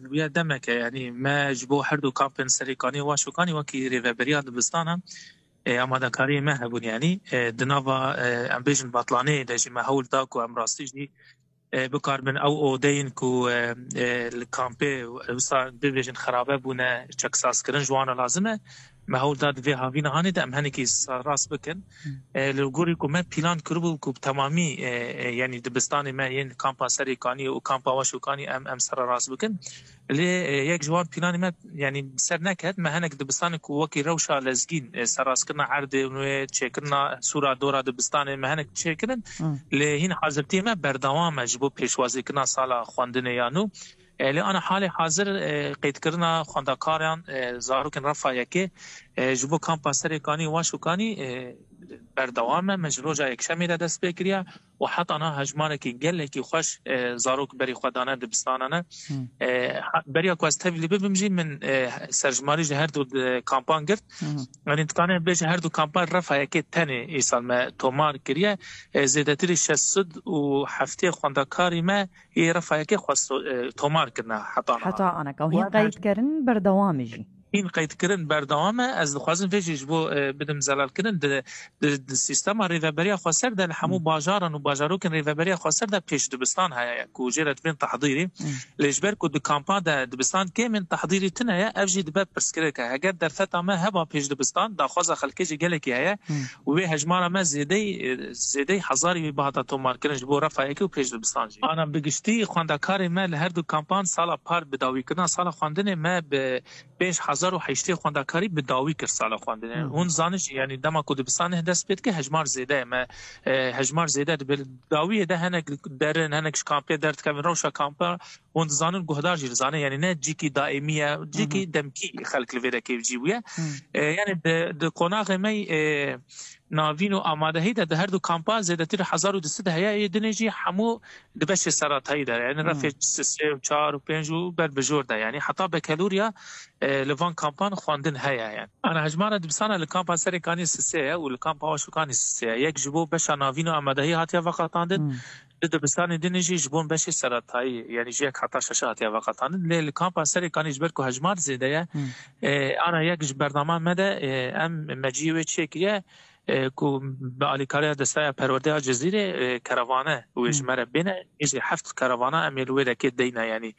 ويا دمك يعني ما جبو حردو كامبين سريكاني واشوكاني وكي ريفابريا دبستانا آماده کاری ما هبون يعني دناوا امبيجن باطلاني دجي ما هول داكو ام راستيجي بکار من او دین کو الکامپی وسا ببیجن خرابه بونه چکساس کردن جوانا لازمه ما هول داد في هاوینا هانی دم هنی کی راس بکن لگوری کو ما پلان کربو کو تمامی یعنی دبستان ما ین کامپا سریکانی و کامپا واشوکانی ام سر راس بکن لی یک جوان پلان ما يعني سر نكهت ما هنك دبستان کو وکی روشا لزگین سراس کنا عرض و چکرنا سورا دورا دبستان ما هنك چکرن لی هین حاضرتی ما بردوام جبو پیشوازی کنا سالا خواندن یانو لی انا حال حاضر قید کرنا خواندکاران زاروکن رفایه که جبو کامپا سریکانی واشوکانی بردوام مجروجا یک شمیره دست بکریا و حتی انا هجمانه که گله که خوش زاروک بری خودانه دبستانانه بریا کو از تبلی ببمجی من سرجماری هر دو کامپان گرت من انتقانه بیش هر دو کامپان رفع که تنه ایسال ما تومار کریه زیادتری 600 و هفته خواندکاری ما ای رفع که خواست تومار کرنا حتی انا که هین قید کردن بردوامجی این قید کردن بردوامه از خوازم فیجش بو بدم زلال کردن د سیستم ریوبریا خسر د همو بازارن و بازارو کن ریوبریا خسر د پیش دبستان های کو جرت بین تحضیری لجبر کو د کامپا د دبستان کې من تحضیری تنه افجی د باب پرسکره که اگر در فتا ما هبا پیش دبستان د خوازه خلکه گله کی های و هجمار ما زیده هزاری بعد تو مارکرنج بو رفع کی پیش دبستان جی انا بگشتی خواندکار ما هر دو کامپان سالا پار بداوی کردن سالا خواندن ما به 5008 خواندکاری بداوی کرد سالا خواندن اون زانش یعنی دما کو دبستان دست بید که هجمار زیده ما هجمار زیده بداوی ده هنگ درن هنگش کامپی درد که روشا کامپا اون زانن گهدار جیر زانه یعنی نه جیکی دائمیه جیکی دمکی خلق الویده که جیویه یعنی د قناغ می ناوین و آمادهی ده هر دو کامپا زیادتر 1200 هیا دنیجی همو دبش سراتایی داره یعنی رفع 3 و 4 و 5 و بر بجور ده یعنی حتی به کالوریا لوان کامپان خواندن هیا یعنی انا هجمار دبستان لکامپا سریکانی 3 و لکامپا واشوکانی 3 یک جبو بش ناوین و آمادهی هاتیا وقتاندن دبستان دنیجی جبون بش سراتایی یعنی جی حتی شش هاتیا وقتاندن لکامپا سریکانی جبر کو هجمار زیده انا یک برنامه مده ام مجیو چکیه کو به آلیکاریا دستای پرورده جزیره کروانه و اجمره بینه ایجی 7 کروانه امیلوه دکت دینه یعنی